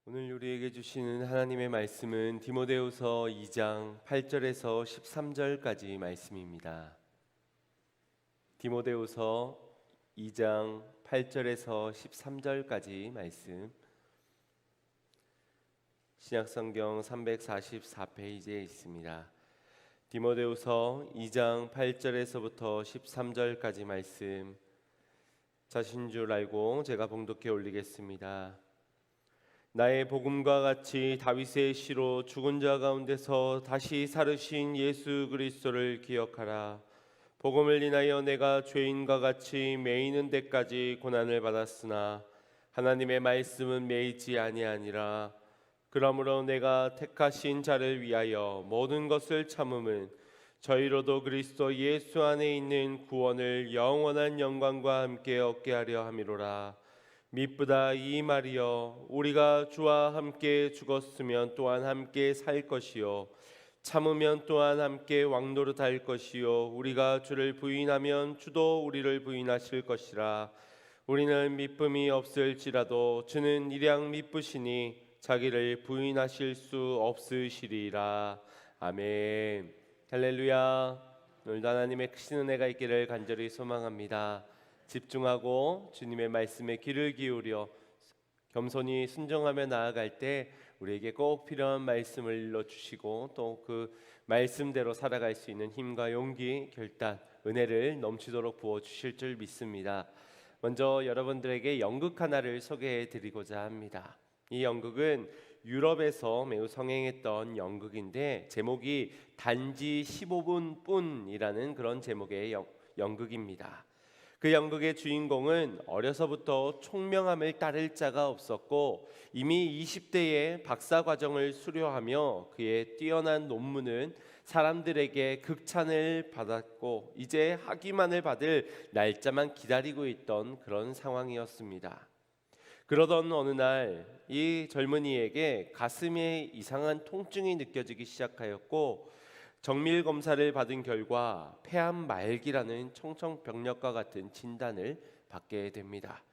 오늘 우리에게 주시는 하나님의 말씀은 디모데후서 2장 8절에서 13절까지 말씀입니다. 디모데후서 2장 8절에서 13절까지 말씀, 신약성경 344페이지에 있습니다. 디모데후서 2장 8절에서부터 13절까지 말씀, 자신 줄 알고 제가 봉독해 올리겠습니다. 나의 복음과 같이 다윗의 시로 죽은 자 가운데서 다시 살으신 예수 그리스도를 기억하라. 복음을 인하여 내가 죄인과 같이 매이는 데까지 고난을 받았으나 하나님의 말씀은 매이지 아니하니라. 그러므로 내가 택하신 자를 위하여 모든 것을 참음은 저희로도 그리스도 예수 안에 있는 구원을 영원한 영광과 함께 얻게 하려 함이로라. 미쁘다 이 말이여, 우리가 주와 함께 죽었으면 또한 함께 살 것이요 참으면 또한 함께 왕노릇할 것이요 우리가 주를 부인하면 주도 우리를 부인하실 것이라. 우리는 미쁨이 없을지라도 주는 일양 미쁘시니 자기를 부인하실 수 없으시리라. 아멘. 할렐루야. 오늘도 하나님의 크신 은혜가 있기를 간절히 소망합니다. 집중하고 주님의 말씀에 귀를 기울여 겸손히 순종하며 나아갈 때 우리에게 꼭 필요한 말씀을 일러주시고 또 그 말씀대로 살아갈 수 있는 힘과 용기, 결단, 은혜를 넘치도록 부어주실 줄 믿습니다. 먼저 여러분들에게 연극 하나를 소개해 드리고자 합니다. 이 연극은 유럽에서 매우 성행했던 연극인데 제목이 단지 15분 뿐이라는 그런 제목의 연극입니다. 그 연극의 주인공은 어려서부터 총명함을 따를 자가 없었고 이미 20대에 박사 과정을 수료하며 그의 뛰어난 논문은 사람들에게 극찬을 받았고 이제 학위만을 받을 날짜만 기다리고 있던 그런 상황이었습니다. 그러던 어느 날 이 젊은이에게 가슴에 이상한 통증이 느껴지기 시작하였고 정밀 검사를 받은 결과 폐암 말기라는 청천벽력과 같은 진단을 받게 됩니다.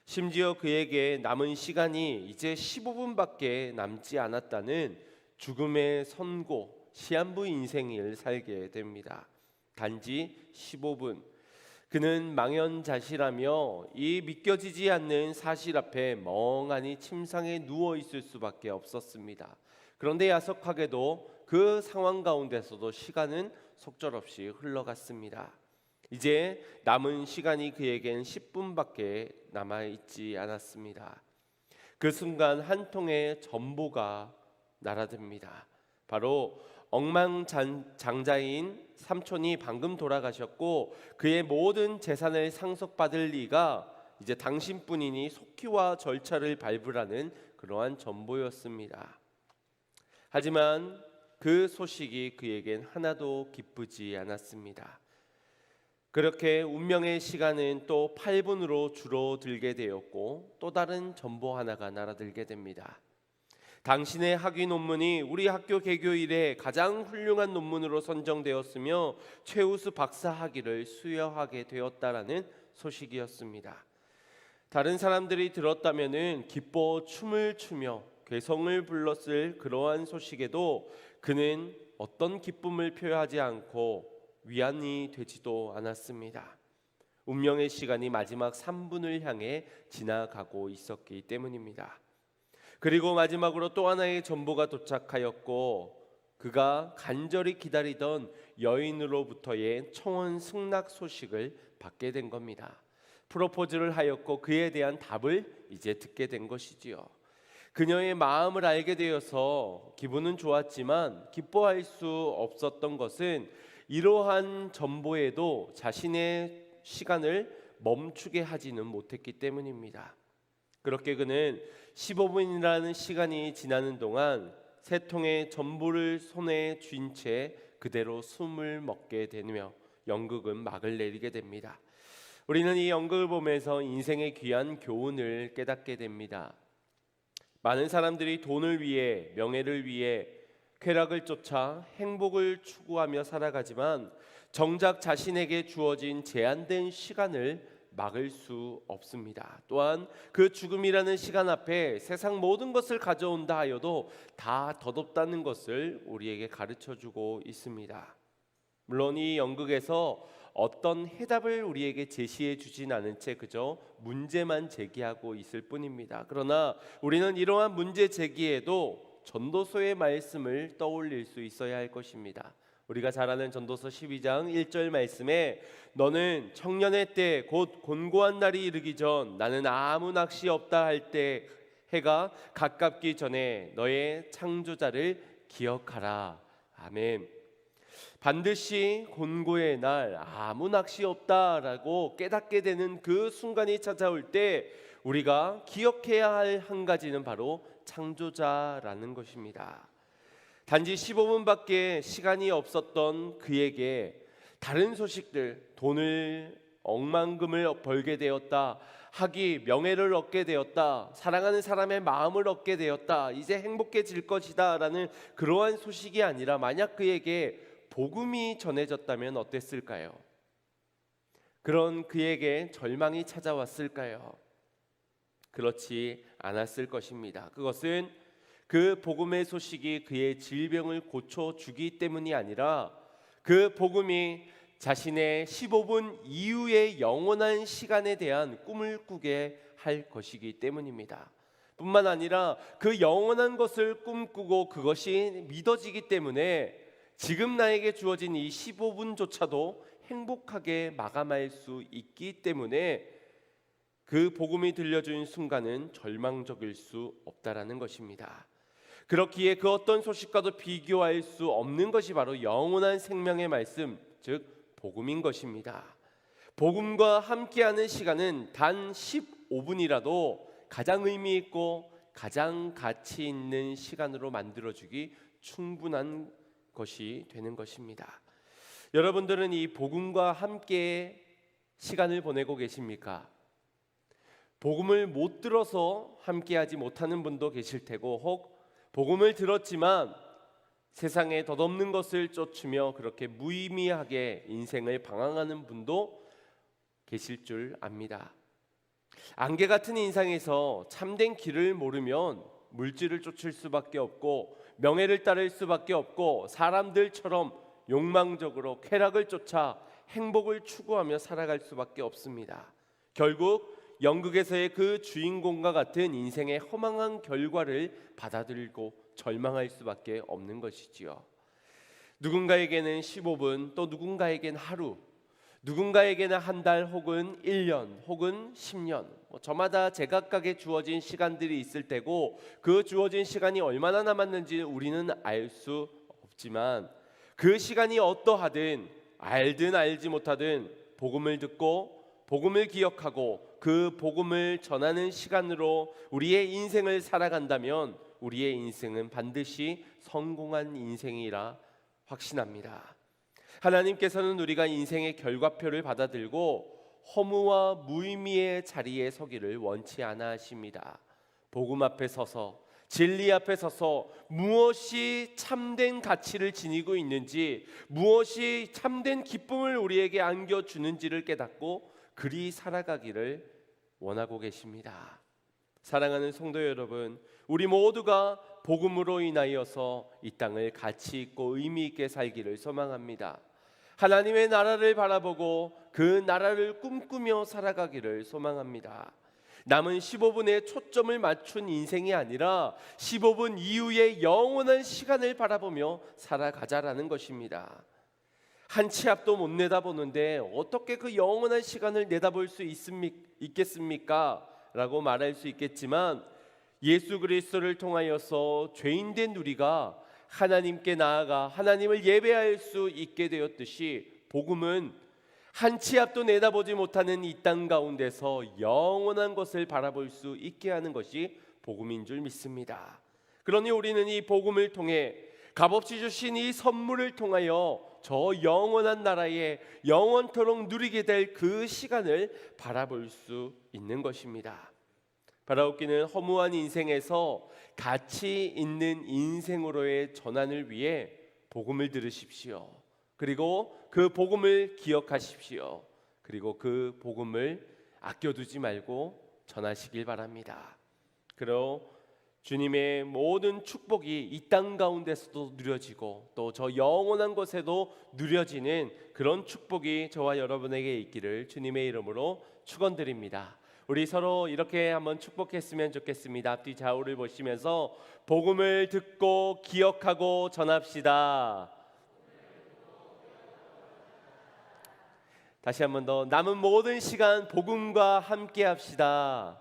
심지어 그에게 남은 시간이 이제 15분밖에 남지 않았다는 죽음의 선고, 시한부 인생을 살게 됩니다. 단지 15분. 그는 망연자실하며 이 믿겨지지 않는 사실 앞에 멍하니 침상에 누워 있을 수밖에 없었습니다. 그런데 야속하게도 그 상황 가운데서도 시간은 속절없이 흘러갔습니다. 이제 남은 시간이 그에겐 10분밖에 남아있지 않았습니다. 그 순간 한 통의 전보가 날아듭니다. 바로 억만장자인 삼촌이 방금 돌아가셨고 그의 모든 재산을 상속받을 리가 이제 당신뿐이니 속히와 절차를 밟으라는 그러한 전보였습니다. 하지만 그 소식이 그에겐 하나도 기쁘지 않았습니다. 그렇게 운명의 시간은 또 8분으로 줄어들게 되었고 또 다른 전보 하나가 날아들게 됩니다. 당신의 학위 논문이 우리 학교 개교 이래 가장 훌륭한 논문으로 선정되었으며 최우수 박사 학위를 수여하게 되었다라는 소식이었습니다. 다른 사람들이 들었다면은 기뻐 춤을 추며 괴성을 불렀을 그러한 소식에도 그는 어떤 기쁨을 표하지 않고 위안이 되지도 않았습니다. 운명의 시간이 마지막 3분을 향해 지나가고 있었기 때문입니다. 그리고 마지막으로 또 하나의 전보가 도착하였고 그가 간절히 기다리던 여인으로부터의 청혼 승낙 소식을 받게 된 겁니다. 프로포즈를 하였고 그에 대한 답을 이제 듣게 된 것이지요. 그녀의 마음을 알게 되어서 기분은 좋았지만 기뻐할 수 없었던 것은 이러한 전보에도 자신의 시간을 멈추게 하지는 못했기 때문입니다. 그렇게 그는 15분이라는 시간이 지나는 동안 세 통의 전보를 손에 쥔 채 그대로 숨을 먹게 되며 연극은 막을 내리게 됩니다. 우리는 이 연극을 보면서 인생의 귀한 교훈을 깨닫게 됩니다. 많은 사람들이 돈을 위해, 명예를 위해 쾌락을 쫓아 행복을 추구하며 살아가지만 정작 자신에게 주어진 제한된 시간을 막을 수 없습니다. 또한 그 죽음이라는 시간 앞에 세상 모든 것을 가져온다 하여도 다 덧없다는 것을 우리에게 가르쳐주고 있습니다. 물론 이 연극에서 어떤 해답을 우리에게 제시해 주진 않은 채 그저 문제만 제기하고 있을 뿐입니다. 그러나 우리는 이러한 문제 제기에도 전도서의 말씀을 떠올릴 수 있어야 할 것입니다. 우리가 잘 아는 전도서 12장 1절 말씀에 너는 청년의 때 곧 곤고한 날이 이르기 전 나는 아무 낚시 없다 할 때 해가 가깝기 전에 너의 창조자를 기억하라. 아멘. 반드시 곤고의 날 아무 낚시 없다라고 깨닫게 되는 그 순간이 찾아올 때 우리가 기억해야 할 한 가지는 바로 창조자라는 것입니다. 단지 15분밖에 시간이 없었던 그에게 다른 소식들, 돈을 억만금을 벌게 되었다, 학위, 명예를 얻게 되었다, 사랑하는 사람의 마음을 얻게 되었다, 이제 행복해질 것이다 라는 그러한 소식이 아니라 만약 그에게 복음이 전해졌다면 어땠을까요? 그런 그에게 절망이 찾아왔을까요? 그렇지 않았을 것입니다. 그것은 그 복음의 소식이 그의 질병을 고쳐주기 때문이 아니라 그 복음이 자신의 15분 이후의 영원한 시간에 대한 꿈을 꾸게 할 것이기 때문입니다. 뿐만 아니라 그 영원한 것을 꿈꾸고 그것이 믿어지기 때문에 지금 나에게 주어진 이 15분조차도 행복하게 마감할 수 있기 때문에 그 복음이 들려준 순간은 절망적일 수 없다라는 것입니다. 그렇기에 그 어떤 소식과도 비교할 수 없는 것이 바로 영원한 생명의 말씀, 즉 복음인 것입니다. 복음과 함께하는 시간은 단 15분이라도 가장 의미 있고 가장 가치 있는 시간으로 만들어주기 충분한 것이 되는 것입니다. 여러분들은 이 복음과 함께 시간을 보내고 계십니까? 복음을 못 들어서 함께하지 못하는 분도 계실 테고, 혹 복음을 들었지만 세상에 덧없는 것을 쫓으며 그렇게 무의미하게 인생을 방황하는 분도 계실 줄 압니다. 안개 같은 인생에서 참된 길을 모르면 물질을 쫓을 수밖에 없고 명예를 따를 수밖에 없고 사람들처럼 욕망적으로 쾌락을 쫓아 행복을 추구하며 살아갈 수밖에 없습니다. 결국 연극에서의 그 주인공과 같은 인생의 허망한 결과를 받아들이고 절망할 수밖에 없는 것이지요. 누군가에게는 15분, 또 누군가에게는 하루, 누군가에게는 한 달 혹은 1년 혹은 10년, 저마다 제각각의 주어진 시간들이 있을 테고 그 주어진 시간이 얼마나 남았는지 우리는 알 수 없지만 그 시간이 어떠하든 알든 알지 못하든 복음을 듣고 복음을 기억하고 그 복음을 전하는 시간으로 우리의 인생을 살아간다면 우리의 인생은 반드시 성공한 인생이라 확신합니다. 하나님께서는 우리가 인생의 결과표를 받아들고 허무와 무의미의 자리에 서기를 원치 않아 하십니다. 복음 앞에 서서 진리 앞에 서서 무엇이 참된 가치를 지니고 있는지, 무엇이 참된 기쁨을 우리에게 안겨주는지를 깨닫고 그리 살아가기를 원하고 계십니다. 사랑하는 성도 여러분, 우리 모두가 복음으로 인하여서 이 땅을 가치 있고 의미 있게 살기를 소망합니다. 하나님의 나라를 바라보고 그 나라를 꿈꾸며 살아가기를 소망합니다. 남은 15분에 초점을 맞춘 인생이 아니라 15분 이후의 영원한 시간을 바라보며 살아가자라는 것입니다. 한 치 앞도 못 내다보는데 어떻게 그 영원한 시간을 내다볼 수 있겠습니까? 라고 말할 수 있겠지만 예수 그리스도를 통하여서 죄인된 우리가 하나님께 나아가 하나님을 예배할 수 있게 되었듯이 복음은 한 치 앞도 내다보지 못하는 이 땅 가운데서 영원한 것을 바라볼 수 있게 하는 것이 복음인 줄 믿습니다. 그러니 우리는 이 복음을 통해 값없이 주신 이 선물을 통하여 저 영원한 나라에 영원토록 누리게 될 그 시간을 바라볼 수 있는 것입니다. 바라옵기는 허무한 인생에서 가치 있는 인생으로의 전환을 위해 복음을 들으십시오. 그리고 그 복음을 기억하십시오. 그리고 그 복음을 아껴두지 말고 전하시길 바랍니다. 그리고 주님의 모든 축복이 이 땅 가운데서도 누려지고 또 저 영원한 곳에도 누려지는 그런 축복이 저와 여러분에게 있기를 주님의 이름으로 축원드립니다. 우리 서로 이렇게 한번 축복했으면 좋겠습니다. 앞뒤 좌우를 보시면서 복음을 듣고 기억하고 전합시다. 다시 한번 더, 남은 모든 시간 복음과 함께 합시다.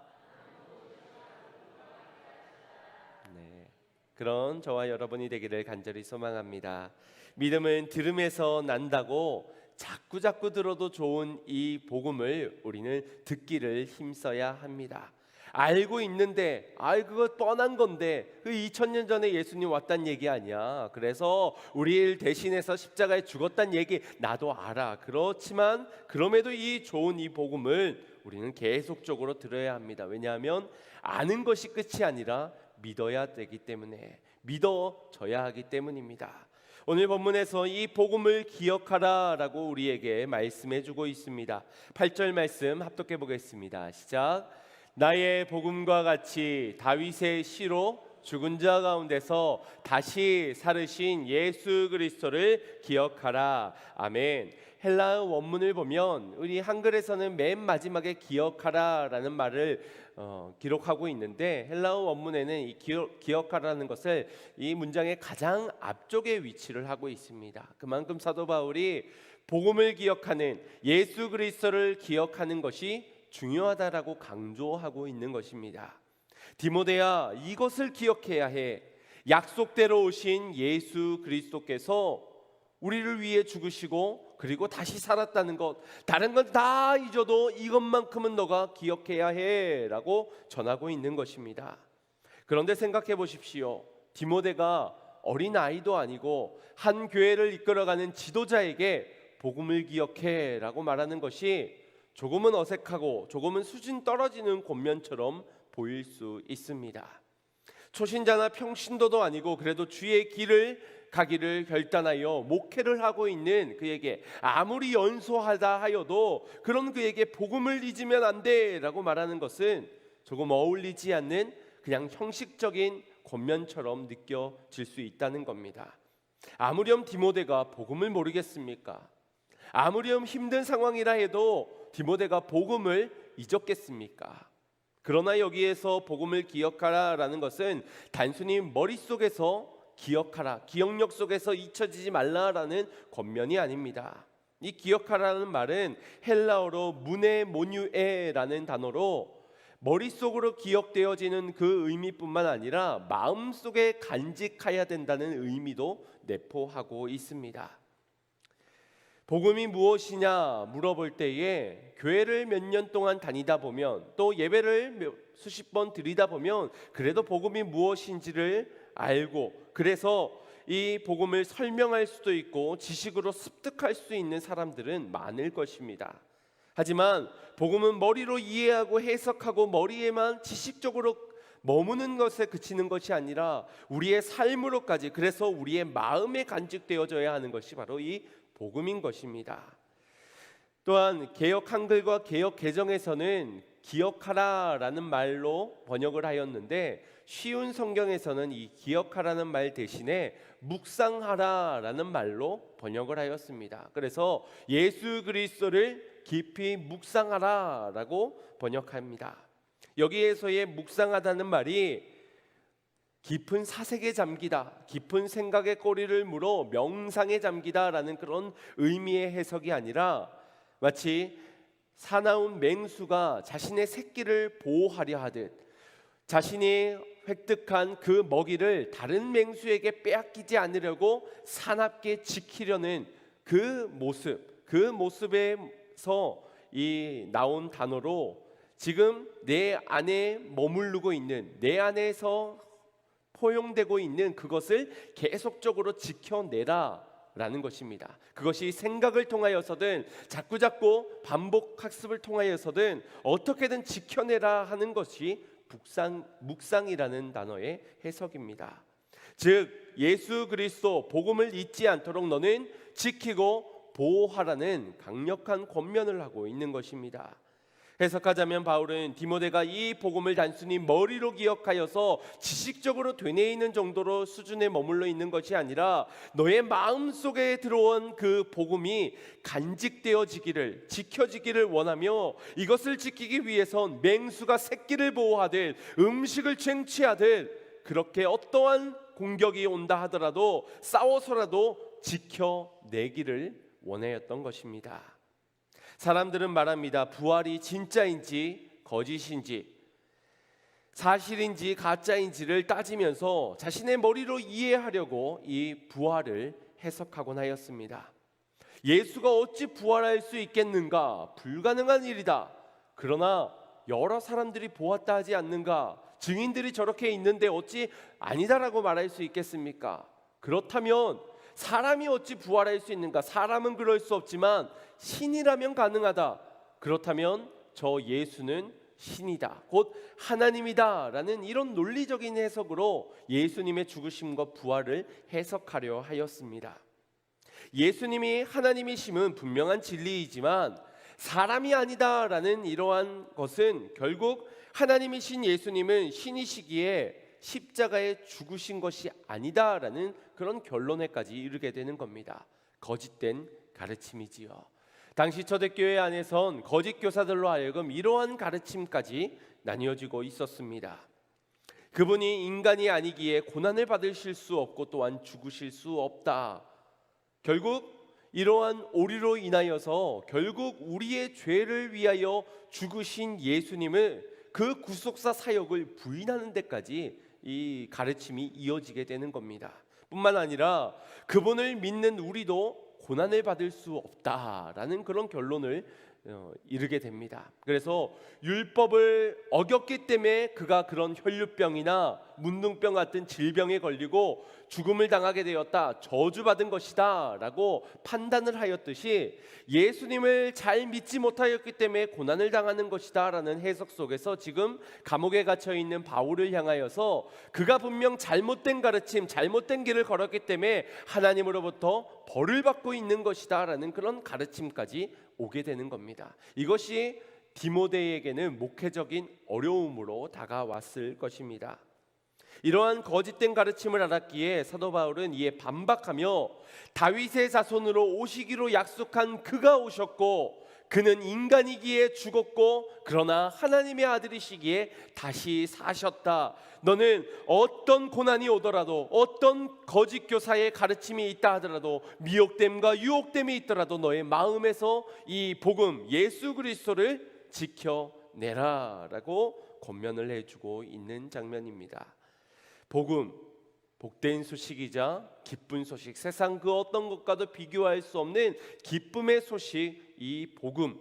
네, 그런 저와 여러분이 되기를 간절히 소망합니다. 믿음은 들음에서 난다고 자꾸 들어도 좋은 이 복음을 우리는 듣기를 힘써야 합니다. 알고 있는데 그거 뻔한 건데 그 2000년 전에 예수님 왔단 얘기 아니야. 그래서 우리를 대신해서 십자가에 죽었단 얘기 나도 알아. 그렇지만 그럼에도 이 좋은 이 복음을 우리는 계속적으로 들어야 합니다. 왜냐하면 아는 것이 끝이 아니라 믿어야 되기 때문에, 믿어져야 하기 때문입니다. 오늘 본문에서 이 복음을 기억하라 라고 우리에게 말씀해 주고 있습니다. 8절 말씀 합독해 보겠습니다. 시작. 나의 복음과 같이 다윗의 시로 죽은 자 가운데서 다시 살으신 예수 그리스도를 기억하라. 아멘. 헬라어 원문을 보면 우리 한글에서는 맨 마지막에 기억하라라는 말을 기록하고 있는데, 헬라어 원문에는 이 기억하라는 것을 이 문장의 가장 앞쪽에 위치를 하고 있습니다. 그만큼 사도 바울이 복음을 기억하는, 예수 그리스도를 기억하는 것이 중요하다라고 강조하고 있는 것입니다. 디모데야, 이것을 기억해야 해. 약속대로 오신 예수 그리스도께서 우리를 위해 죽으시고 그리고 다시 살았다는 것, 다른 건 다 잊어도 이것만큼은 너가 기억해야 해 라고 전하고 있는 것입니다. 그런데 생각해 보십시오. 디모데가 어린아이도 아니고 한 교회를 이끌어가는 지도자에게 복음을 기억해 라고 말하는 것이 조금은 어색하고 조금은 수준 떨어지는 권면처럼 보일 수 있습니다. 초신자나 평신도도 아니고 그래도 주의 길을 가기를 결단하여 목회를 하고 있는 그에게 아무리 연소하다 하여도 그런 그에게 복음을 잊으면 안 돼 라고 말하는 것은 조금 어울리지 않는 그냥 형식적인 권면처럼 느껴질 수 있다는 겁니다. 아무렴 디모데가 복음을 모르겠습니까? 아무렴 힘든 상황이라 해도 디모데가 복음을 잊었겠습니까? 그러나 여기에서 복음을 기억하라라는 것은 단순히 머릿속에서 기억하라, 기억력 속에서 잊혀지지 말라라는 권면이 아닙니다. 이 기억하라는 말은 헬라어로 무네모뉴에라는 단어로 머릿속으로 기억되어지는 그 의미뿐만 아니라 마음속에 간직해야 된다는 의미도 내포하고 있습니다. 복음이 무엇이냐 물어볼 때에 교회를 몇 년 동안 다니다 보면, 또 예배를 수십 번 드리다 보면 그래도 복음이 무엇인지를 알고, 그래서 이 복음을 설명할 수도 있고 지식으로 습득할 수 있는 사람들은 많을 것입니다. 하지만 복음은 머리로 이해하고 해석하고 머리에만 지식적으로 머무는 것에 그치는 것이 아니라 우리의 삶으로까지, 그래서 우리의 마음에 간직되어져야 하는 것이 바로 이 복음인 것입니다. 또한 개역 한글과 개역 개정에서는 기억하라라는 말로 번역을 하였는데, 쉬운 성경에서는 이 기억하라는 말 대신에 묵상하라라는 말로 번역을 하였습니다. 그래서 예수 그리스도를 깊이 묵상하라라고 번역합니다. 여기에서의 묵상하다는 말이 깊은 사색에 잠기다, 깊은 생각의 꼬리를 물어 명상에 잠기다라는 그런 의미의 해석이 아니라 마치 사나운 맹수가 자신의 새끼를 보호하려 하듯 자신이 획득한 그 먹이를 다른 맹수에게 빼앗기지 않으려고 사납게 지키려는 그 모습에서 이 나온 단어로 지금 내 안에 머무르고 있는, 내 안에서 포용되고 있는 그것을 계속적으로 지켜내라 라는 것입니다. 그것이 생각을 통하여서든 자꾸자꾸 반복 학습을 통하여서든 어떻게든 지켜내라 하는 것이 묵상이라는 단어의 해석입니다. 즉 예수 그리스도 복음을 잊지 않도록 너는 지키고 보호하라는 강력한 권면을 하고 있는 것입니다. 해석하자면 바울은 디모데가 이 복음을 단순히 머리로 기억하여서 지식적으로 되뇌이는 정도로 수준에 머물러 있는 것이 아니라 너의 마음속에 들어온 그 복음이 간직되어지기를, 지켜지기를 원하며 이것을 지키기 위해선 맹수가 새끼를 보호하듯 음식을 쟁취하듯 그렇게 어떠한 공격이 온다 하더라도 싸워서라도 지켜내기를 원하였던 것입니다. 사람들은 말합니다. 부활이 진짜인지 거짓인지, 사실인지 가짜인지를 따지면서 자신의 머리로 이해하려고 이 부활을 해석하곤 하였습니다. 예수가 어찌 부활할 수 있겠는가? 불가능한 일이다. 그러나 여러 사람들이 보았다 하지 않는가? 증인들이 저렇게 있는데 어찌 아니다라고 말할 수 있겠습니까? 그렇다면 사람이 어찌 부활할 수 있는가? 사람은 그럴 수 없지만 신이라면 가능하다. 그렇다면 저 예수는 신이다, 곧 하나님이다 라는 이런 논리적인 해석으로 예수님의 죽으심과 부활을 해석하려 하였습니다. 예수님이 하나님이심은 분명한 진리이지만 사람이 아니다 라는 이러한 것은 결국 하나님이신 예수님은 신이시기에 십자가에 죽으신 것이 아니다라는 그런 결론에까지 이르게 되는 겁니다. 거짓된 가르침이지요. 당시 초대교회 안에선 거짓 교사들로 하여금 이러한 가르침까지 나뉘어지고 있었습니다. 그분이 인간이 아니기에 고난을 받으실 수 없고 또한 죽으실 수 없다. 결국 이러한 오류로 인하여서 결국 우리의 죄를 위하여 죽으신 예수님을 그 구속사 사역을 부인하는 데까지 이 가르침이 이어지게 되는 겁니다. 뿐만 아니라 그분을 믿는 우리도 고난을 받을 수 없다라는 그런 결론을 이르게 됩니다. 그래서 율법을 어겼기 때문에 그가 그런 혈류병이나 문둥병 같은 질병에 걸리고 죽음을 당하게 되었다, 저주받은 것이다 라고 판단을 하였듯이 예수님을 잘 믿지 못하였기 때문에 고난을 당하는 것이다 라는 해석 속에서 지금 감옥에 갇혀 있는 바울을 향하여서 그가 분명 잘못된 가르침, 잘못된 길을 걸었기 때문에 하나님으로부터 벌을 받고 있는 것이다 라는 그런 가르침까지 오게 되는 겁니다. 이것이 디모데에게는 목회적인 어려움으로 다가왔을 것입니다. 이러한 거짓된 가르침을 알았기에 사도 바울은 이에 반박하며 다윗의 자손으로 오시기로 약속한 그가 오셨고 그는 인간이기에 죽었고 그러나 하나님의 아들이시기에 다시 사셨다. 너는 어떤 고난이 오더라도 어떤 거짓 교사의 가르침이 있다 하더라도 미혹됨과 유혹됨이 있더라도 너의 마음에서 이 복음 예수 그리스도를 지켜내라 라고 권면을 해주고 있는 장면입니다. 복음, 복된 소식이자 기쁜 소식, 세상 그 어떤 것과도 비교할 수 없는 기쁨의 소식, 이 복음.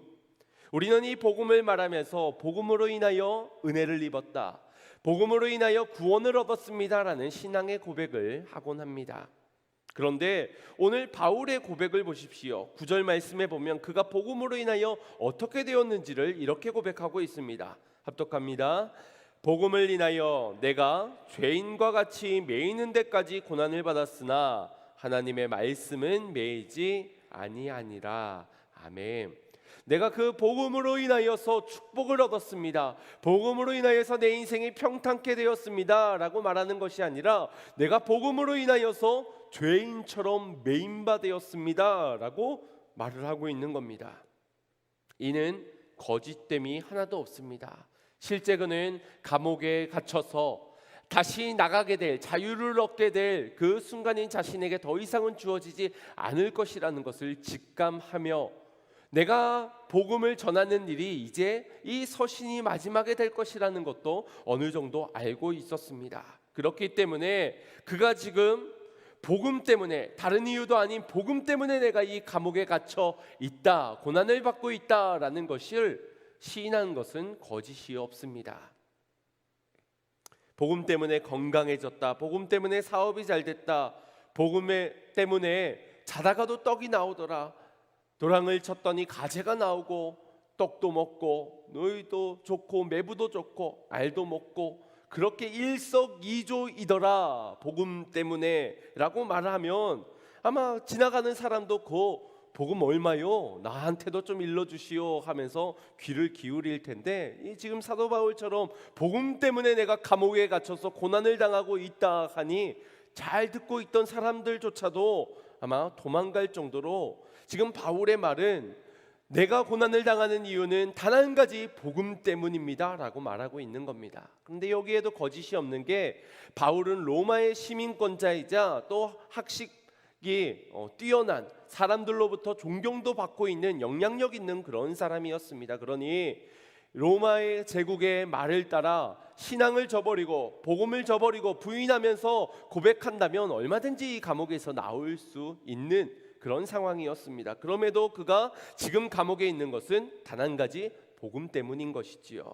우리는 이 복음을 말하면서 복음으로 인하여 은혜를 입었다, 복음으로 인하여 구원을 얻었습니다라는 신앙의 고백을 하곤 합니다. 그런데 오늘 바울의 고백을 보십시오. 9절 말씀에 보면 그가 복음으로 인하여 어떻게 되었는지를 이렇게 고백하고 있습니다. 합독합니다. 복음을 인하여 내가 죄인과 같이 매이는 데까지 고난을 받았으나 하나님의 말씀은 매이지 아니하니라. 아멘. 내가 그 복음으로 인하여서 축복을 얻었습니다, 복음으로 인하여서 내 인생이 평탄케 되었습니다 라고 말하는 것이 아니라 내가 복음으로 인하여서 죄인처럼 매임바 되었습니다 라고 말을 하고 있는 겁니다. 이는 거짓됨이 하나도 없습니다. 실제 그는 감옥에 갇혀서 다시 나가게 될, 자유를 얻게 될 그 순간인 자신에게 더 이상은 주어지지 않을 것이라는 것을 직감하며 내가 복음을 전하는 일이 이제 이 서신이 마지막에 될 것이라는 것도 어느 정도 알고 있었습니다. 그렇기 때문에 그가 지금 복음 때문에, 다른 이유도 아닌 복음 때문에 내가 이 감옥에 갇혀 있다, 고난을 받고 있다라는 것을 시인한 것은 거짓이 없습니다. 복음 때문에 건강해졌다, 복음 때문에 사업이 잘 됐다, 복음 때문에 자다가도 떡이 나오더라, 도랑을 쳤더니 가재가 나오고 떡도 먹고 너희도 좋고 매부도 좋고 알도 먹고 그렇게 일석이조이더라 복음 때문에 라고 말하면 아마 지나가는 사람도 그 복음 얼마요? 나한테도 좀 일러주시오 하면서 귀를 기울일 텐데, 이 지금 사도 바울처럼 복음 때문에 내가 감옥에 갇혀서 고난을 당하고 있다 하니 잘 듣고 있던 사람들조차도 아마 도망갈 정도로, 지금 바울의 말은 내가 고난을 당하는 이유는 단 한 가지, 복음 때문입니다 라고 말하고 있는 겁니다. 그런데 여기에도 거짓이 없는 게, 바울은 로마의 시민권자이자 또 학식이 뛰어난, 사람들로부터 존경도 받고 있는 영향력 있는 그런 사람이었습니다. 그러니 로마의 제국의 말을 따라 신앙을 저버리고 복음을 저버리고 부인하면서 고백한다면 얼마든지 이 감옥에서 나올 수 있는 그런 상황이었습니다. 그럼에도 그가 지금 감옥에 있는 것은 단 한 가지, 복음 때문인 것이지요.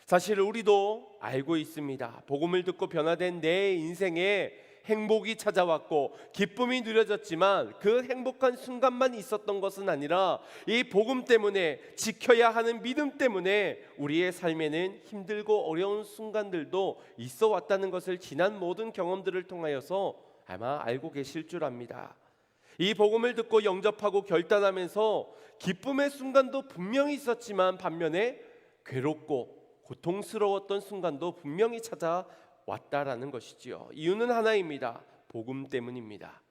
사실 우리도 알고 있습니다. 복음을 듣고 변화된 내 인생에 행복이 찾아왔고 기쁨이 누려졌지만 그 행복한 순간만 있었던 것은 아니라 이 복음 때문에, 지켜야 하는 믿음 때문에 우리의 삶에는 힘들고 어려운 순간들도 있어 왔다는 것을 지난 모든 경험들을 통하여서 아마 알고 계실 줄 압니다. 이 복음을 듣고 영접하고 결단하면서 기쁨의 순간도 분명히 있었지만 반면에 괴롭고 고통스러웠던 순간도 분명히 찾아왔다라는 것이지요. 이유는 하나입니다. 복음 때문입니다.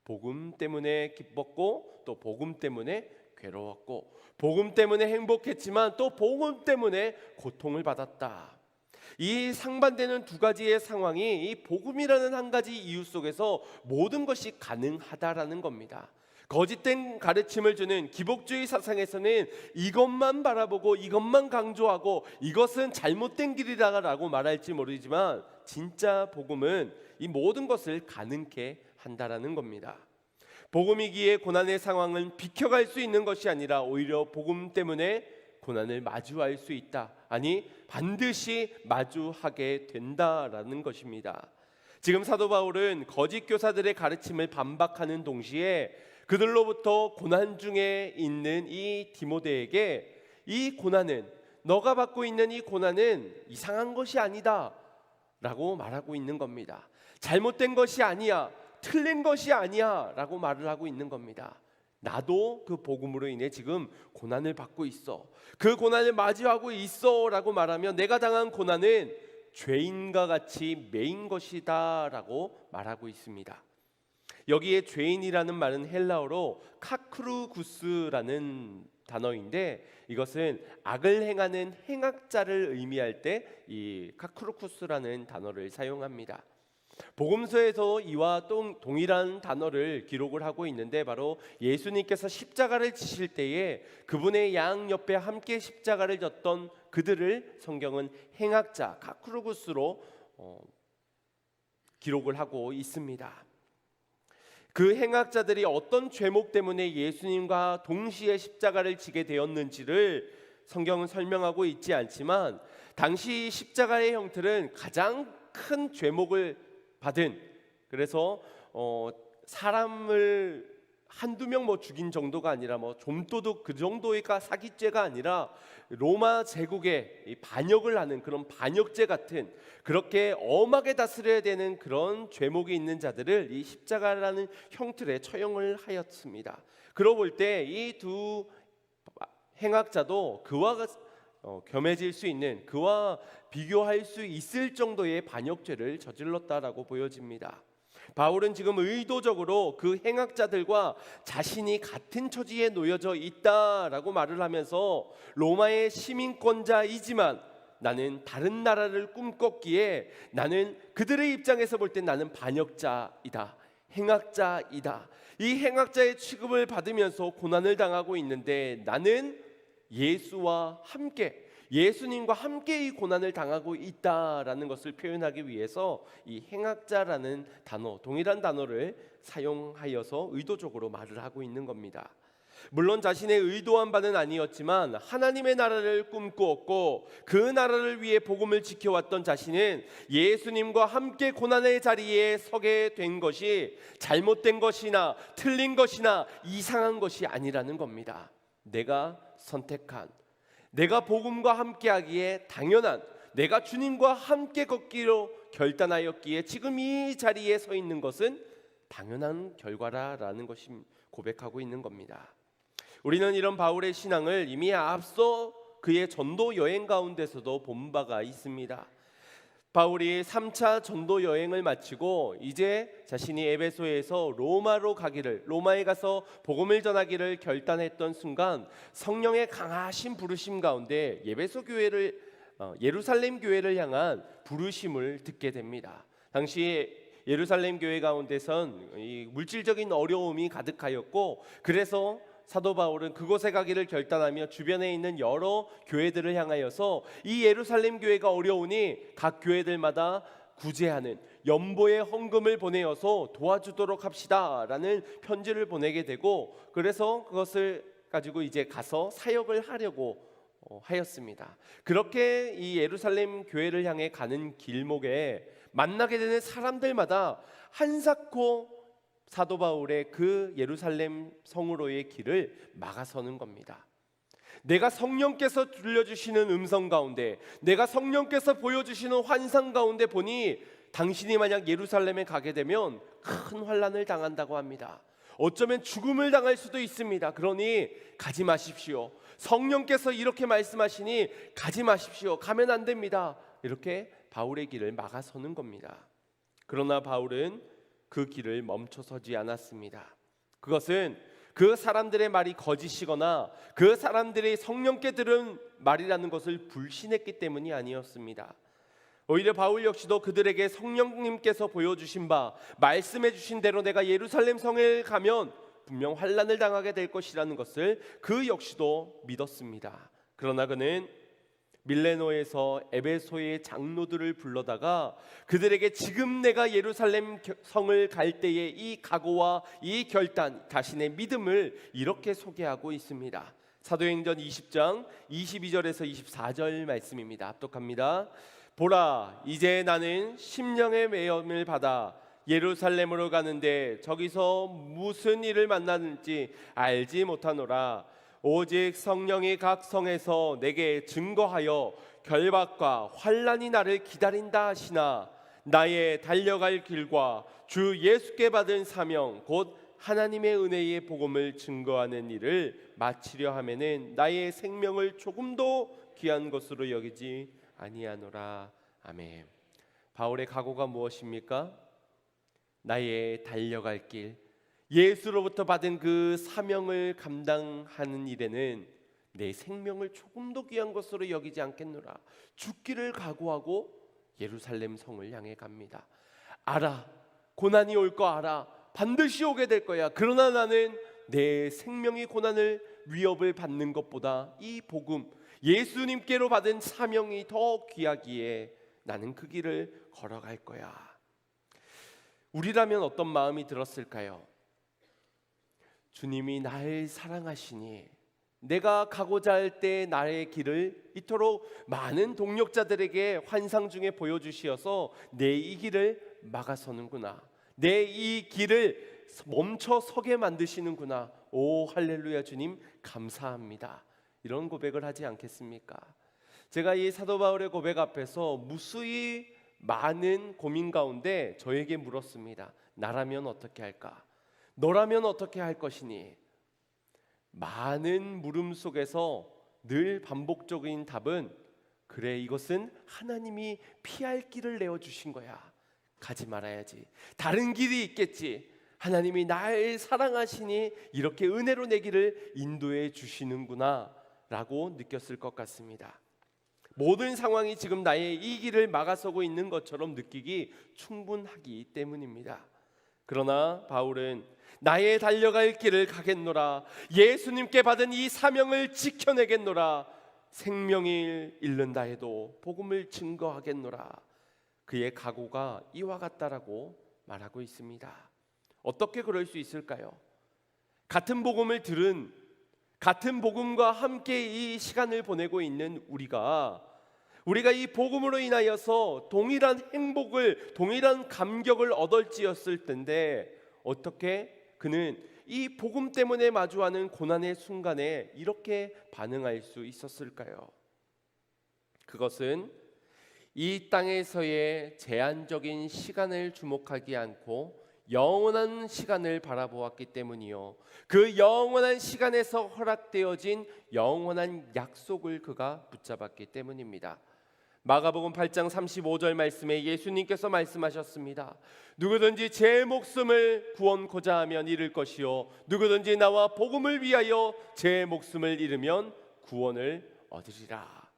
복음 때문에 기뻤고 또 복음 때문에 괴로웠고, 복음 때문에 행복했지만 또 복음 때문에 고통을 받았다. 이 상반되는 두 가지의 상황이 이 복음이라는 한 가지 이유 속에서 모든 것이 가능하다라는 겁니다. 거짓된 가르침을 주는 기복주의 사상에서는 이것만 바라보고 이것만 강조하고 이것은 잘못된 길이라고 말할지 모르지만, 진짜 복음은 이 모든 것을 가능케 한다라는 겁니다. 복음이기에 고난의 상황은 비켜갈 수 있는 것이 아니라 오히려 복음 때문에 고난을 마주할 수 있다. 아니, 반드시 마주하게 된다라는 것입니다. 지금 사도 바울은 거짓 교사들의 가르침을 반박하는 동시에 그들로부터 고난 중에 있는 이 디모데에게 이 고난은, 너가 받고 있는 이 고난은 이상한 것이 아니다 라고 말하고 있는 겁니다. 잘못된 것이 아니야, 틀린 것이 아니야 라고 말을 하고 있는 겁니다. 나도 그 복음으로 인해 지금 고난을 받고 있어, 그 고난을 맞이하고 있어 라고 말하면 내가 당한 고난은 죄인과 같이 매인 것이다 라고 말하고 있습니다. 여기에 죄인이라는 말은 헬라어로 카크루구스라는 단어인데, 이것은 악을 행하는 행악자를 의미할 때 이 카크루쿠스라는 단어를 사용합니다. 복음서에서 이와 동일한 단어를 기록을 하고 있는데, 바로 예수님께서 십자가를 지실 때에 그분의 양 옆에 함께 십자가를 졌던 그들을 성경은 행악자 카크루구스로 기록을 하고 있습니다. 그 행악자들이 어떤 죄목 때문에 예수님과 동시에 십자가를 지게 되었는지를 성경은 설명하고 있지 않지만, 당시 십자가의 형틀은 가장 큰 죄목을 받은, 그래서 사람을 한두 명 죽인 정도가 아니라 좀도둑 그 정도의 사기죄가 아니라 로마 제국의 이 반역을 하는 그런 반역죄 같은, 그렇게 엄하게 다스려야 되는 그런 죄목이 있는 자들을 이 십자가라는 형틀에 처형을 하였습니다. 그러고 볼 때 이 두 행악자도 그와 겸해질 수 있는, 그와 비교할 수 있을 정도의 반역죄를 저질렀다라고 보여집니다. 바울은 지금 의도적으로 그 행악자들과 자신이 같은 처지에 놓여져 있다라고 말을 하면서, 로마의 시민권자이지만 나는 다른 나라를 꿈꿨기에 나는 그들의 입장에서 볼 때 나는 반역자이다, 행악자이다, 이 행악자의 취급을 받으면서 고난을 당하고 있는데, 나는 예수와 함께, 예수님과 함께 이 고난을 당하고 있다라는 것을 표현하기 위해서 이 행악자라는 단어, 동일한 단어를 사용하여서 의도적으로 말을 하고 있는 겁니다. 물론 자신의 의도한 바는 아니었지만 하나님의 나라를 꿈꾸었고 그 나라를 위해 복음을 지켜왔던 자신은 예수님과 함께 고난의 자리에 서게 된 것이 잘못된 것이나 틀린 것이나 이상한 것이 아니라는 겁니다. 내가 선택한, 내가 복음과 함께하기에 당연한, 내가 주님과 함께 걷기로 결단하였기에 지금 이 자리에 서 있는 것은 당연한 결과라는 것이 고백하고 있는 겁니다. 우리는 이런 바울의 신앙을 이미 앞서 그의 전도 여행 가운데서도 본 바가 있습니다. 바울이 3차 전도 여행을 마치고 이제 자신이 에베소에서 로마에 가서 복음을 전하기를 결단했던 순간 성령의 강하신 부르심 가운데 예루살렘 교회를 향한 부르심을 듣게 됩니다. 당시 예루살렘 교회 가운데선 이 물질적인 어려움이 가득하였고, 그래서 사도 바울은 그곳에 가기를 결단하며 주변에 있는 여러 교회들을 향하여서 이 예루살렘 교회가 어려우니 각 교회들마다 구제하는 연보의 헌금을 보내어서 도와주도록 합시다라는 편지를 보내게 되고, 그래서 그것을 가지고 이제 가서 사역을 하려고 하였습니다. 그렇게 이 예루살렘 교회를 향해 가는 길목에 만나게 되는 사람들마다 한사코 사도 바울의 그 예루살렘 성으로의 길을 막아서는 겁니다. 내가 성령께서 들려주시는 음성 가운데, 내가 성령께서 보여주시는 환상 가운데 보니 당신이 만약 예루살렘에 가게 되면 큰 환난을 당한다고 합니다. 어쩌면 죽음을 당할 수도 있습니다. 그러니 가지 마십시오. 성령께서 이렇게 말씀하시니 가지 마십시오. 가면 안 됩니다. 이렇게 바울의 길을 막아서는 겁니다. 그러나 바울은 그 길을 멈춰서지 않았습니다. 그것은 그 사람들의 말이 거짓이거나 그 사람들이 성령께 들은 말이라는 것을 불신했기 때문이 아니었습니다. 오히려 바울 역시도 그들에게 성령님께서 보여주신 바, 말씀해 주신 대로 내가 예루살렘 성에 가면 분명 환난을 당하게 될 것이라는 것을 그 역시도 믿었습니다. 그러나 그는 밀레노에서 에베소의 장로들을 불러다가 그들에게 지금 내가 예루살렘 성을 갈 때의 이 각오와 이 결단, 자신의 믿음을 이렇게 소개하고 있습니다. 사도행전 20장 22절에서 24절 말씀입니다. 합독합니다. 보라, 이제 나는 심령의 매염을 받아 예루살렘으로 가는데 저기서 무슨 일을 만나는지 알지 못하노라. 오직 성령이 각 성에서 내게 증거하여 결박과 환난이 나를 기다린다 하시나 나의 달려갈 길과 주 예수께 받은 사명 곧 하나님의 은혜의 복음을 증거하는 일을 마치려 하면은 나의 생명을 조금도 귀한 것으로 여기지 아니하노라. 아멘. 바울의 각오가 무엇입니까? 나의 달려갈 길, 예수로부터 받은 그 사명을 감당하는 일에는 내 생명을 조금도 귀한 것으로 여기지 않겠노라. 죽기를 각오하고 예루살렘 성을 향해 갑니다. 알아, 고난이 올 거 알아. 반드시 오게 될 거야. 그러나 나는 내 생명이 고난을 위협을 받는 것보다 이 복음, 예수님께로 받은 사명이 더 귀하기에 나는 그 길을 걸어갈 거야. 우리라면 어떤 마음이 들었을까요? 주님이 나를 사랑하시니 내가 가고자 할 때 나의 길을 이토록 많은 동력자들에게 환상 중에 보여주시어서 내 이 길을 막아서는구나. 내 이 길을 멈춰 서게 만드시는구나. 오 할렐루야 주님 감사합니다. 이런 고백을 하지 않겠습니까? 제가 이 사도 바울의 고백 앞에서 무수히 많은 고민 가운데 저에게 물었습니다. 나라면 어떻게 할까? 너라면 어떻게 할 것이니? 많은 물음 속에서 늘 반복적인 답은 그래, 이것은 하나님이 피할 길을 내어주신 거야. 가지 말아야지. 다른 길이 있겠지. 하나님이 날 사랑하시니 이렇게 은혜로 내 길을 인도해 주시는구나 라고 느꼈을 것 같습니다. 모든 상황이 지금 나의 이 길을 막아서고 있는 것처럼 느끼기 충분하기 때문입니다. 그러나 바울은 나의 달려갈 길을 가겠노라. 예수님께 받은 이 사명을 지켜내겠노라. 생명을 잃는다 해도 복음을 증거하겠노라. 그의 각오가 이와 같다라고 말하고 있습니다. 어떻게 그럴 수 있을까요? 같은 복음을 들은, 같은 복음과 함께 이 시간을 보내고 있는 우리가 이 복음으로 인하여서 동일한 행복을, 동일한 감격을 얻을지였을 텐데 어떻게 그는 이 복음 때문에 마주하는 고난의 순간에 이렇게 반응할 수 있었을까요? 그것은 이 땅에서의 제한적인 시간을 주목하지 않고 영원한 시간을 바라보았기 때문이요, 그 영원한 시간에서 허락되어진 영원한 약속을 그가 붙잡았기 때문입니다. 마가복음 8장 35절 말씀에 예수님께서 말씀하셨습니다. 누구든지 제 목숨을 구원코자 하면 잃을 것이요, 누구든지 나와 복음을 위하여 제 목숨을 잃으면 구원을 얻으리라.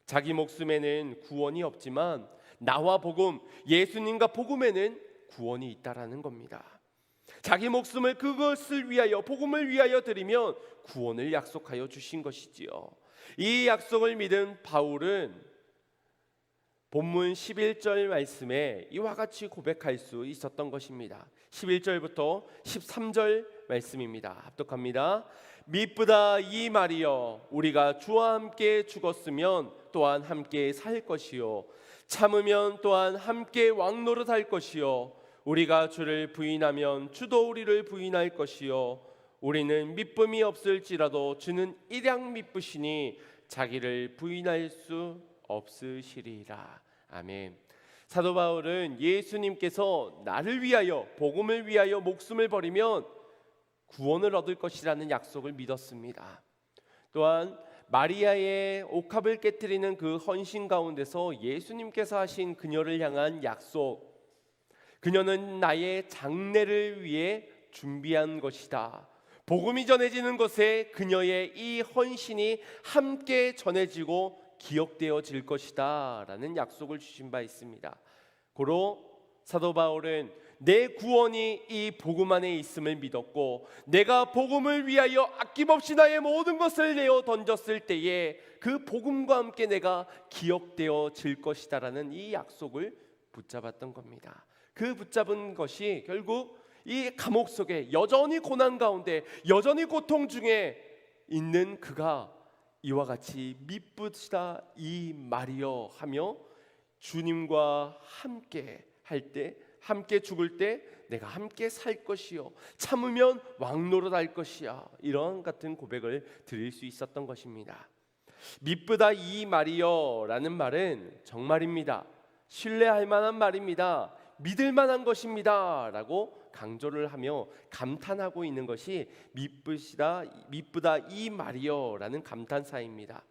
자기 목숨에는 구원이 없지만 나와 복음, 예수님과 복음에는 구원이 있다라는 겁니다. 자기 목숨을 그것을 위하여, 복음을 위하여 드리면 구원을 약속하여 주신 것이지요. 이 약속을 믿은 바울은 본문 11절 말씀에 이와 같이 고백할 수 있었던 것입니다. 11절부터 13절 말씀입니다. 합독합니다. 미쁘다 이 말이여, 우리가 주와 함께 죽었으면 또한 함께 살 것이요, 참으면 또한 함께 왕노릇할 것이요, 우리가 주를 부인하면 주도 우리를 부인할 것이요, 우리는 미쁨이 없을지라도 주는 일양 미쁘시니 자기를 부인할 수 없으시리라. 아멘. 사도 바울은 예수님께서 나를 위하여, 복음을 위하여 목숨을 버리면 구원을 얻을 것이라는 약속을 믿었습니다. 또한 마리아의 옥합을 깨뜨리는 그 헌신 가운데서 예수님께서 하신 그녀를 향한 약속, 그녀는 나의 장례를 위해 준비한 것이다, 복음이 전해지는 것에 그녀의 이 헌신이 함께 전해지고 기억되어질 것이다 라는 약속을 주신 바 있습니다. 고로 사도 바울은 내 구원이 이 복음 안에 있음을 믿었고, 내가 복음을 위하여 아낌없이 나의 모든 것을 내어 던졌을 때에 그 복음과 함께 내가 기억되어질 것이다 라는 이 약속을 붙잡았던 겁니다. 그 붙잡은 것이 결국 이 감옥 속에 여전히 고난 가운데, 여전히 고통 중에 있는 그가 이와 같이 미쁘시다 이 말이여 하며 주님과 함께 할 때, 함께 죽을 때 내가 함께 살 것이요, 참으면 왕노릇할 것이야, 이런 같은 고백을 드릴 수 있었던 것입니다. 미쁘다 이 말이여 라는 말은 정말입니다, 신뢰할 만한 말입니다, 믿을 만한 것입니다 라고 강조를 하며 감탄하고 있는 것이 미쁘다 이 말이여 라는 감탄사입니다.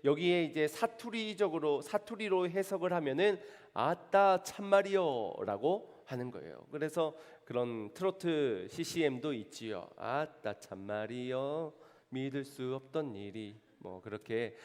여기에 이제 사투리로 해석을 하면은 아따 참말이여 라고 하는 거예요. 그래서 그런 트로트 CCM도 있지요. 아따 참말이여 믿을 수 없던 일이, 뭐 그렇게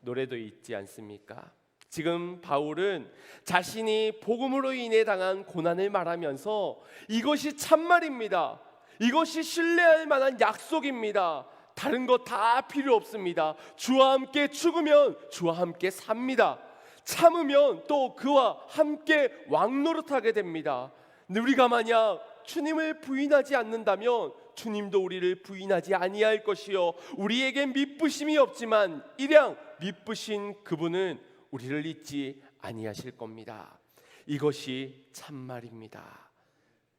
노래도 있지 않습니까? 지금 바울은 자신이 복음으로 인해 당한 고난을 말하면서 이것이 참말입니다, 이것이 신뢰할 만한 약속입니다, 다른 거 다 필요 없습니다, 주와 함께 죽으면 주와 함께 삽니다, 참으면 또 그와 함께 왕노릇하게 됩니다. 우리가 만약 주님을 부인하지 않는다면 주님도 우리를 부인하지 아니할 것이요, 우리에겐 미쁘심이 없지만 일양 미쁘신 그분은 우리를 잊지 아니하실 겁니다. 이것이 참말입니다.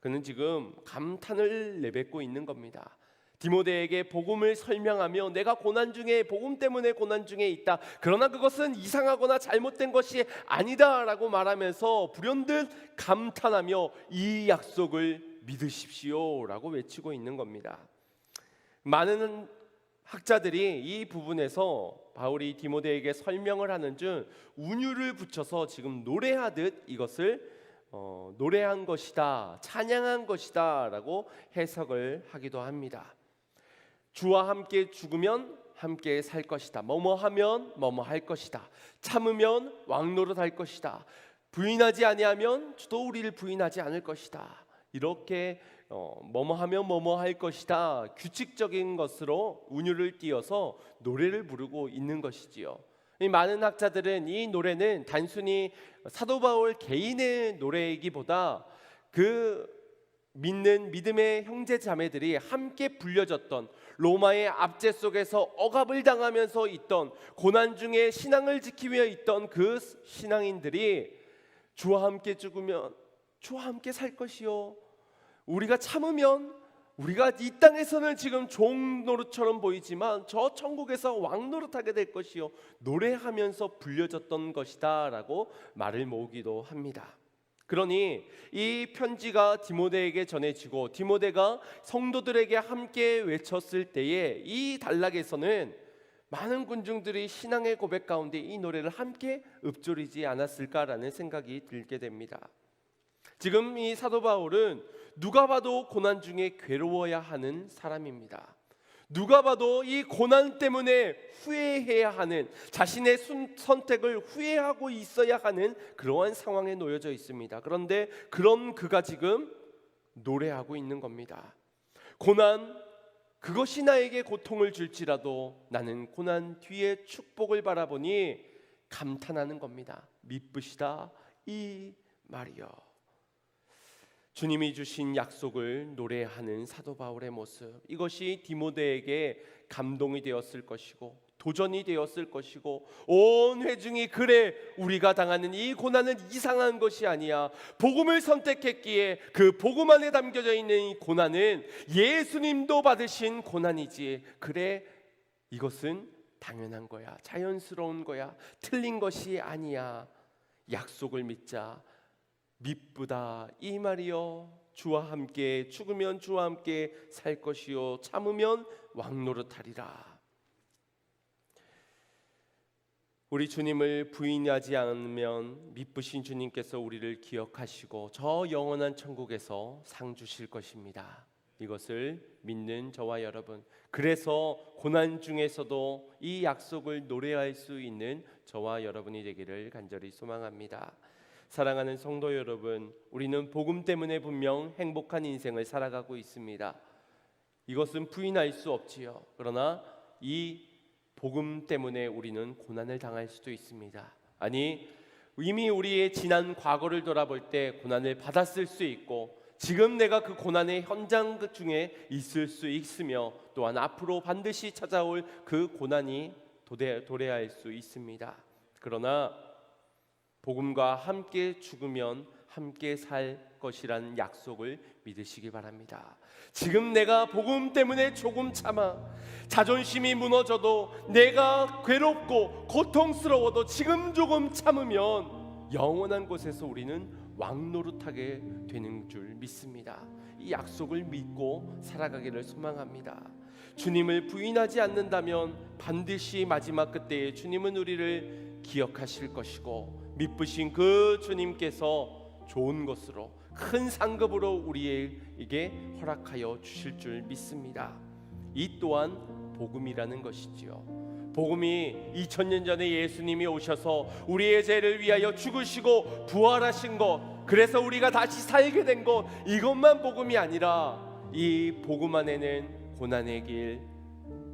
그는 지금 감탄을 내뱉고 있는 겁니다. 디모데에게 복음을 설명하며 내가 고난 중에, 복음 때문에 고난 중에 있다, 그러나 그것은 이상하거나 잘못된 것이 아니다 라고 말하면서 불현듯 감탄하며 이 약속을 믿으십시오 라고 외치고 있는 겁니다. 많은 학자들이 이 부분에서 바울이 디모데에게 설명을 하는 중 운율을 붙여서 지금 노래하듯 이것을 노래한 것이다, 찬양한 것이다 라고 해석을 하기도 합니다. 주와 함께 죽으면 함께 살 것이다, 뭐뭐하면 뭐뭐할 것이다, 참으면 왕노릇할 것이다, 부인하지 아니하면 주도 우리를 부인하지 않을 것이다, 이렇게 뭐뭐하면 뭐뭐할 것이다, 규칙적인 것으로 운율을 띄어서 노래를 부르고 있는 것이지요. 많은 학자들은 이 노래는 단순히 사도 바울 개인의 노래이기보다 그 믿음의 형제 자매들이 함께 불려졌던, 로마의 압제 속에서 억압을 당하면서 있던, 고난 중에 신앙을 지키기 위해 있던 그 신앙인들이 주와 함께 죽으면 주와 함께 살 것이요, 우리가 참으면 우리가 이 땅에서는 지금 종 노릇처럼 보이지만 저 천국에서 왕 노릇하게 될 것이요, 노래하면서 불려졌던 것이다 라고 말을 모으기도 합니다. 그러니 이 편지가 디모데에게 전해지고 디모데가 성도들에게 함께 외쳤을 때에 이 단락에서는 많은 군중들이 신앙의 고백 가운데 이 노래를 함께 읊조리지 않았을까라는 생각이 들게 됩니다. 지금 이 사도 바울은 누가 봐도 고난 중에 괴로워야 하는 사람입니다. 누가 봐도 이 고난 때문에 후회해야 하는, 자신의 선택을 후회하고 있어야 하는 그러한 상황에 놓여져 있습니다. 그런데 그런 그가 지금 노래하고 있는 겁니다. 고난, 그것이 나에게 고통을 줄지라도 나는 고난 뒤에 축복을 바라보니 감탄하는 겁니다. 미쁘시다 이 말이여. 주님이 주신 약속을 노래하는 사도 바울의 모습, 이것이 디모데에게 감동이 되었을 것이고 도전이 되었을 것이고, 온 회중이 그래, 우리가 당하는 이 고난은 이상한 것이 아니야, 복음을 선택했기에 그 복음 안에 담겨져 있는 이 고난은 예수님도 받으신 고난이지, 그래 이것은 당연한 거야, 자연스러운 거야, 틀린 것이 아니야, 약속을 믿자, 미쁘다 이 말이요, 주와 함께 죽으면 주와 함께 살 것이요, 참으면 왕노릇하리라. 우리 주님을 부인하지 않으면 미쁘신 주님께서 우리를 기억하시고 저 영원한 천국에서 상 주실 것입니다. 이것을 믿는 저와 여러분, 그래서 고난 중에서도 이 약속을 노래할 수 있는 저와 여러분이 되기를 간절히 소망합니다. 사랑하는 성도 여러분, 우리는 복음 때문에 분명 행복한 인생을 살아가고 있습니다. 이것은 부인할 수 없지요. 그러나 이 복음 때문에 우리는 고난을 당할 수도 있습니다. 아니, 이미 우리의 지난 과거를 돌아볼 때 고난을 받았을 수 있고, 지금 내가 그 고난의 현장 중에 있을 수 있으며, 또한 앞으로 반드시 찾아올 그 고난이 도래할 수 있습니다. 그러나 복음과 함께 죽으면 함께 살 것이란 약속을 믿으시기 바랍니다. 지금 내가 복음 때문에 조금 참아 자존심이 무너져도, 내가 괴롭고 고통스러워도 지금 조금 참으면 영원한 곳에서 우리는 왕노릇하게 되는 줄 믿습니다. 이 약속을 믿고 살아가기를 소망합니다. 주님을 부인하지 않는다면 반드시 마지막 그때에 주님은 우리를 기억하실 것이고, 미쁘신 그 주님께서 좋은 것으로, 큰 상급으로 우리에게 허락하여 주실 줄 믿습니다. 이 또한 복음이라는 것이지요. 복음이 2000년 전에 예수님이 오셔서 우리의 죄를 위하여 죽으시고 부활하신 것, 그래서 우리가 다시 살게 된 것, 이것만 복음이 아니라 이 복음 안에는 고난의 길,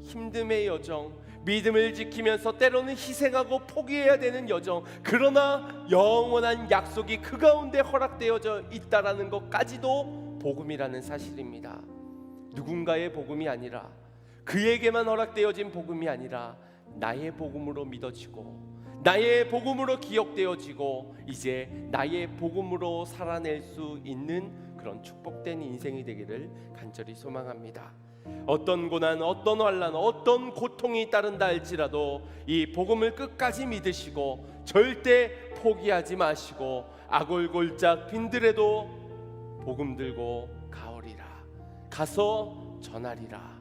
힘듦의 여정, 믿음을 지키면서 때로는 희생하고 포기해야 되는 여정, 그러나 영원한 약속이 그 가운데 허락되어져 있다라는 것까지도 복음이라는 사실입니다. 누군가의 복음이 아니라, 그에게만 허락되어진 복음이 아니라 나의 복음으로 믿어지고, 나의 복음으로 기억되어지고, 이제 나의 복음으로 살아낼 수 있는 그런 축복된 인생이 되기를 간절히 소망합니다. 어떤 고난, 어떤 환난, 어떤 고통이 따른다 할지라도 이 복음을 끝까지 믿으시고 절대 포기하지 마시고, 아골골짝 빈들에도 복음 들고 가오리라, 가서 전하리라.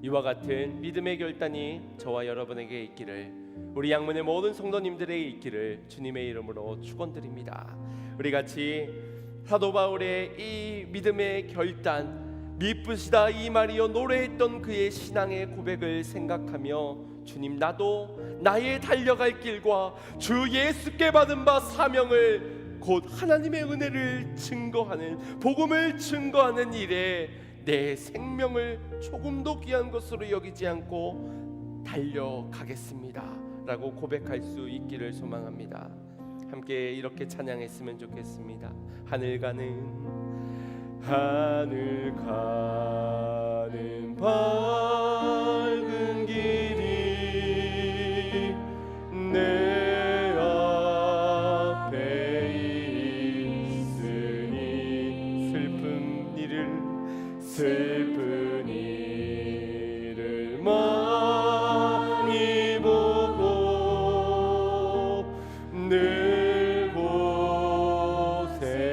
이와 같은 믿음의 결단이 저와 여러분에게 있기를, 우리 양문의 모든 성도님들에게 있기를 주님의 이름으로 축원드립니다. 우리 같이 사도 바울의 이 믿음의 결단, 미쁘시다 이 말이여 노래했던 그의 신앙의 고백을 생각하며, 주님, 나도 나의 달려갈 길과 주 예수께 받은 바 사명을, 곧 하나님의 은혜를 증거하는, 복음을 증거하는 일에 내 생명을 조금도 귀한 것으로 여기지 않고 달려가겠습니다 라고 고백할 수 있기를 소망합니다. 함께 이렇게 찬양했으면 좋겠습니다. 하늘 가는 밝은 길이 내 앞에 있으니, 슬픈 일을 많이 보고 늘 곳에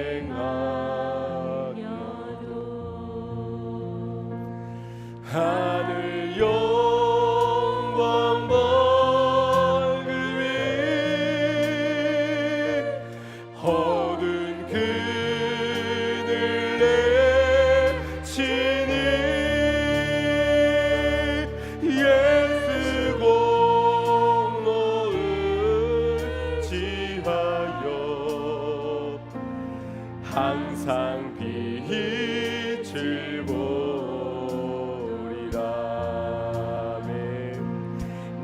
항상 빛을 보리라.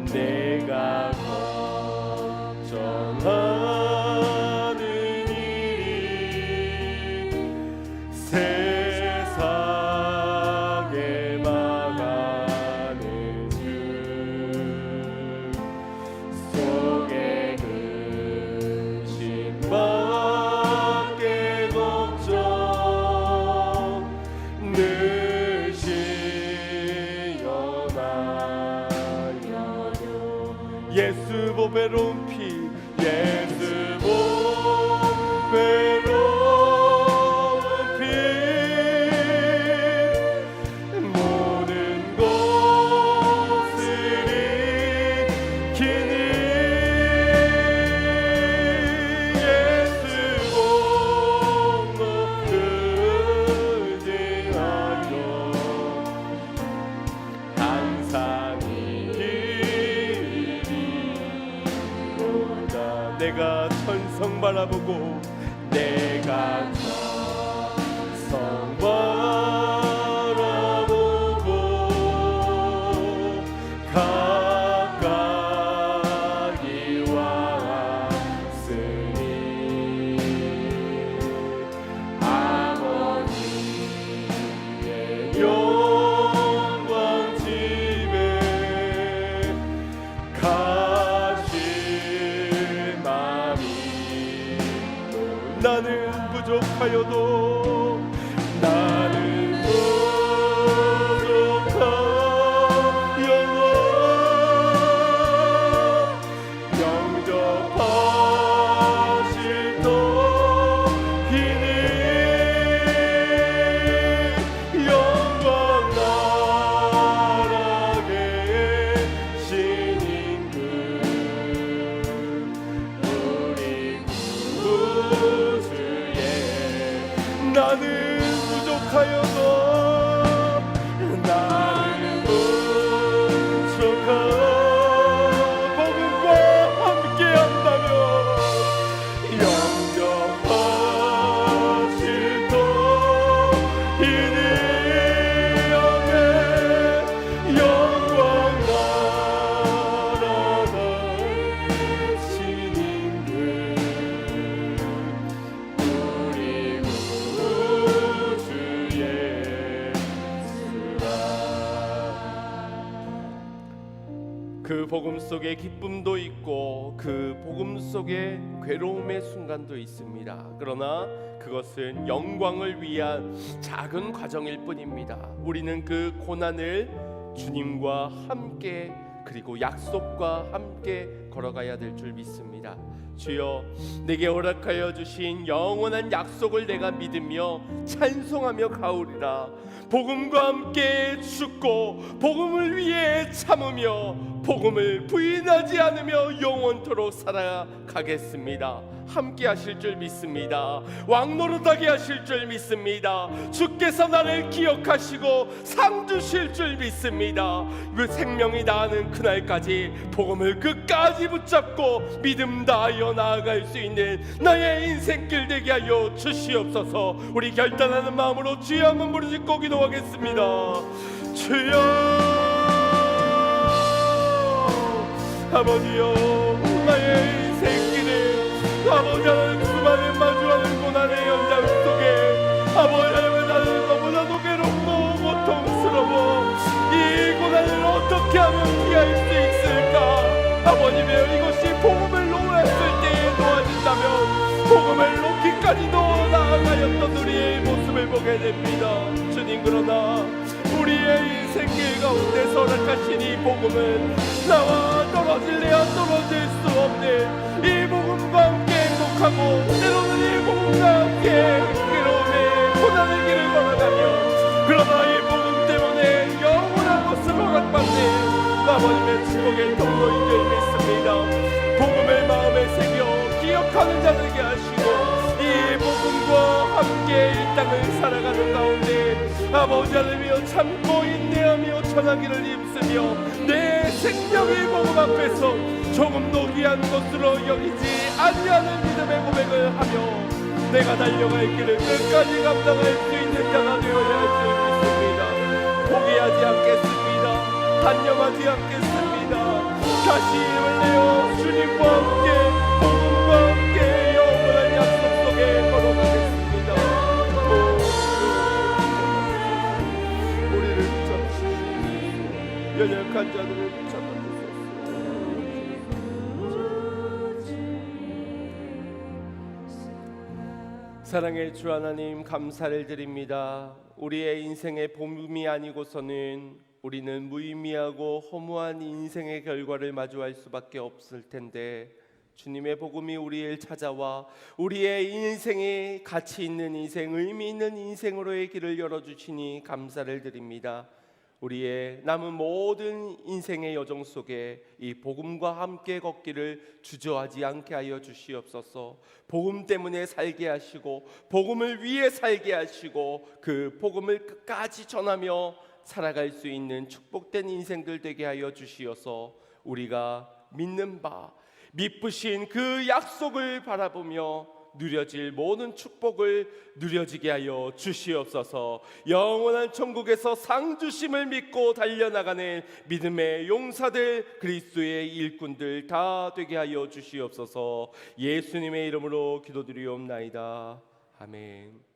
내가 걱정하는 일이 세상에 망하는 주 속에 근심밖에 걱정 늘 시연하여도 예수 보배로운 피 예수 보배로운 피 모든 것을 이기니 예수 공로 의지하여 항상 이기리로다. 내가 천성 바라보고 내가 천성 바라보고 가까이 왔으니 아버지의 영광 집에 가실 마음이 나는 부족하여도 나는 부족하여도 영접하실 터이니 영광 나라 계신 임금 우리 구주의 나는 부족하여도 나는 부족하 복음과 함께한다면 영접하실 터이니 영광 나라 계신 임금 우리 구주의 그 복음 속에 기쁨도 있고 그 복음 속에 괴로움의 순간도 있습니다. 그러나 그것은 영광을 위한 작은 과정일 뿐입니다. 우리는 그 고난을 주님과 함께 그리고 약속과 함께 걸어가야 될 줄 믿습니다. 주여, 내게 허락하여 주신 영원한 약속을 내가 믿으며 찬송하며 가오리라. 복음과 함께 죽고 복음을 위해 참으며 복음을 부인하지 않으며 영원토록 살아가겠습니다. 함께 하실 줄 믿습니다. 왕노릇하게 하실 줄 믿습니다. 주께서 나를 기억하시고 상 주실 줄 믿습니다. 그 생명이 다하는 그날까지 복음을 끝까지 붙잡고 믿음 다하여 나아갈 수 있는 나의 인생길 되게 하여 주시옵소서. 우리 결단하는 마음으로 주여 한번 부르짖고 기도하겠습니다. 주여, 아버지여, 나의 인생길을 아버지 하나님 수많은 마주하는 고난의 연장 속에 아버지 하나님 나는 너무나도 괴롭고 고통스러워. 이 고난을 어떻게 하면 피할 수 있을까? 아버님의 이것이 복음을 놓았을 때에 놓아진다면 복음을 놓기까지도 나아가였던 우리의 모습을 보게 됩니다. 주님, 그러나 우리의 인생길 가운데 허락하신 이 복음은 나와 떨어질래야 떨어질 수 없는 이 복음과 함께 행복하고 때로는 이 복음과 함께 괴로움의 고난의 길을 걸어가며 그러나 이 복음 때문에 영원한 것을 허락받는 아버님의 축복의 통로인 줄 믿습니다. 복음을 마음에 새겨 기억하는 자 되게 하시고 이 복음과 함께 이 땅을 살아가는 가운데 아버지 하나님이여 참고 인내하며 전하기를 힘쓰며 내 생명이 복음 앞에서 조금도 귀한 것으로 여기지 아니하는 믿음의 고백을 하며 내가 달려갈 길을 끝까지 감당할 수 있는 자가 되어야 할 줄 믿습니다. 포기하지 않겠습니다. 단념하지 않겠습니다. 다시 힘을 내어 주님과 함께 복음과 함께 영원한 약속 속에 걸어가겠습니다. 우리를 붙잡으시옵소서. 연약한 자들을 붙잡아주소서. 사랑의 주 하나님, 감사를 드립니다. 우리의 인생의 복음이 아니고서는 우리는 무의미하고 허무한 인생의 결과를 마주할 수밖에 없을 텐데, 주님의 복음이 우리를 찾아와 우리의 인생에 가치 있는 인생, 의미 있는 인생으로의 길을 열어주시니 감사를 드립니다. 우리의 남은 모든 인생의 여정 속에 이 복음과 함께 걷기를 주저하지 않게 하여 주시옵소서. 복음 때문에 살게 하시고 복음을 위해 살게 하시고 그 복음을 끝까지 전하며 살아갈 수 있는 축복된 인생들 되게 하여 주시어서 우리가 믿는 바 미쁘신 그 약속을 바라보며 누려질 모든 축복을 누려지게 하여 주시옵소서. 영원한 천국에서 상 주심을 믿고 달려나가는 믿음의 용사들, 그리스도의 일꾼들 다 되게 하여 주시옵소서. 예수님의 이름으로 기도드리옵나이다. 아멘.